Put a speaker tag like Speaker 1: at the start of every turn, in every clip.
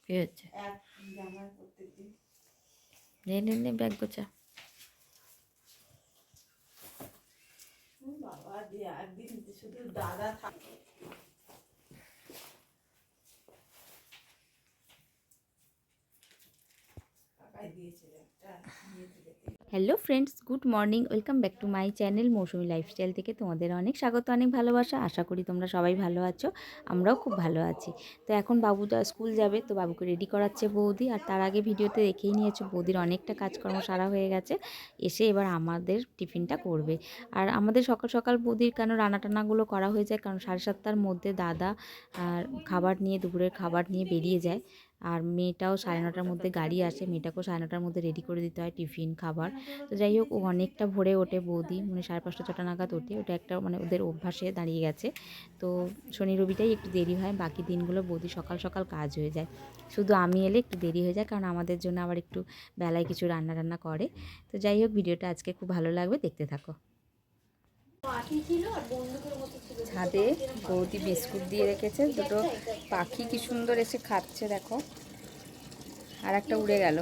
Speaker 1: কি হচ্ছে? নে নে নে ব্যাগ গোছা।
Speaker 2: বাবা দিয়ে একদিন শুধু দাদা থাকে।
Speaker 1: Hello friends, good morning, welcome back to my channel Mousumi Lifestyle থেকে তোমাদের অনেক স্বাগত, অনেক ভালোবাসা। আশা করি তোমরা সবাই ভালো আছো, আমরাও খুব ভালো আছি। তো এখন বাবু তো স্কুল যাবে, তো বাবুকে রেডি করাচ্ছে বৌদি। আর তার আগে ভিডিওতে দেখেই নিয়েছো বৌদির অনেকটা কাজকর্ম সারা হয়ে গেছে। এসে এবার আমাদের টিফিনটা করবে। আর আমাদের সকাল সকাল বৌদির কেন রান্নাটান্নাগুলো করা হয়ে যায়, কারণ 7:30টার মধ্যে দাদা খাবার নিয়ে, দুপুরের খাবার নিয়ে বেরিয়ে যায়। আর মেয়েটাও 9:30টার মধ্যে গাড়ি আসে, মেয়েটাকেও 9:30টার মধ্যে রেডি করে দিতে হয় টিফিন খাবার। তো যাই হোক, ও অনেকটা ভোরে ওঠে বৌদি, মানে 5:30 6টা নাগাদ ওঠে। ওটা একটা মানে ওদের অভ্যাসে দাঁড়িয়ে গেছে। তো শনি রবিটাই একটু দেরি হয়, বাকি দিনগুলো বৌদি সকাল সকাল কাজ হয়ে যায়। শুধু আমি এলে একটু দেরি হয়ে যায়, কারণ আমাদের জন্য আবার একটু বেলায় কিছু রান্না করে। তো যাই হোক, ভিডিওটা আজকে খুব ভালো লাগবে, দেখতে থাকো। ছাদে বৌদি বিস্কুট দিয়ে রেখেছে, দুটো পাখি কি সুন্দর এসে খাচ্ছে দেখো। আর একটা উড়ে গেল,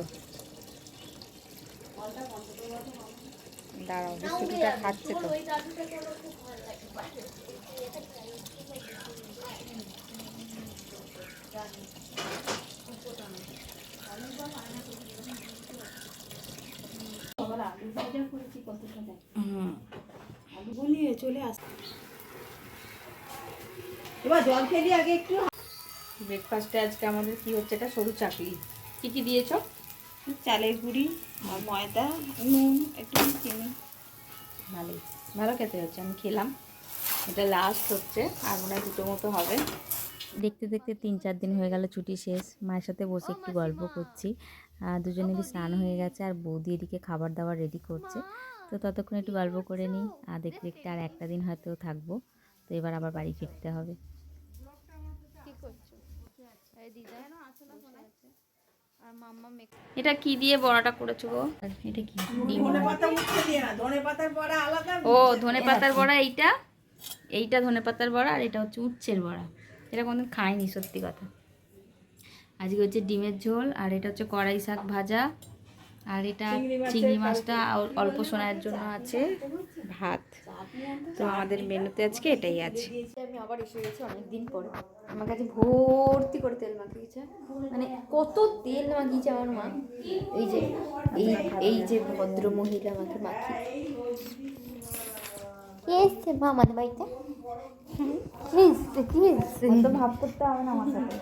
Speaker 1: দাঁড়াও, বিস্কুটটা খাচ্ছে তো।
Speaker 2: চলে আসছে এবার জল খেলি আগে একটু।
Speaker 1: ব্রেকফাস্টে আজকে আমাদের কি হচ্ছে, এটা সরু চাকলি। কি কি দিয়েছো?
Speaker 2: চালের গুঁড়ি আর ময়দা, নুন, একটু চিনি।
Speaker 1: ভালোই, ভালো খেতে হচ্ছে, আমি খেলাম। এটা লাস্ট হচ্ছে, আর মনে হয় দুটো মতো হবে। দেখতে দেখতে 3-4 দিন হয়ে গেল ছুটি শেষ। মায়ের সাথে বসে একটু গল্প করছি। দুজনেরই স্নান হয়ে গেছে, আর বৌদি এদিকে খাবার দাবার রেডি করছে। তো ততক্ষণ একটু গল্প করে নিই। আর দেখতে দেখতে আর একটা দিন হয়তো থাকবো, তো এবার আবার বাড়ি ফিরতে হবে। এটা কি দিয়ে বড়াটা করেছো গো? এটা কি?
Speaker 2: ধনেপাতা উঠতে দিয়ে না, ধনেপাতার বড়া আলাদা।
Speaker 1: ও, ধনেপাতার বড়া এইটা, এইটা ধনেপাতার বড়া, আর এটা হচ্ছে উচ্ছের বড়া। এটা কোনোদিন খাইনি সত্যি কথা। আজকে হচ্ছে ডিমের ঝোল, আর এটা হচ্ছে কড়াই শাক ভাজা, আর এটা চিংড়ি মাছটা অল্প সময়ের জন্য আছে, ভাত। তো আমাদের মেনুতে আজকে এটাই আছে। আমি আবার এসে গেছি অনেকদিন পরে। আমার কাছে ভর্তি করে তেল মাখিয়েছে, মানে কত তেল মাখিয়েছে আমার মা। এই যে এই যে ভদ্র মহিলা আমাকে মাখিয়ে কে এসছে মা আমাদের বাড়িতে? কি এসছে তো ভাব করতে হবে না আমার সাথে,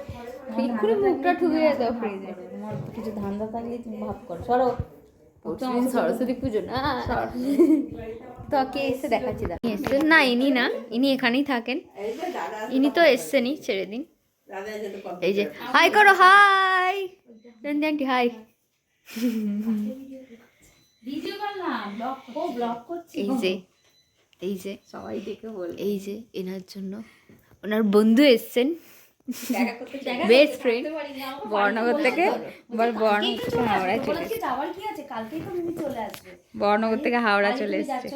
Speaker 1: ঠিক করে মুখটা ঠুকিয়ে দাও ফ্রিজে। তোমার কিছু ধান্দা থাকলে তুমি ভাব করো। সরো, সরস্বতী পুজো না, তো কে এসে দেখাচ্ছি। এসছে না, ইনি না, ইনি এখানেই থাকেন। ইনি তো এসছেনি, ছেড়ে দিন। এই যে হাই করো, হাই আন্টি, হাই। এই যে এই যে সবাই দেখে বল, এই যে এনার জন্য ওনার বন্ধু এসছেন, বেস্ট ফ্রেন্ড বর্ণনগর থেকে। বর্ণনগর থেকে হাওড়ায় চলে এসেছে, বর্ণনগর থেকে হাওড়া চলে এসেছে।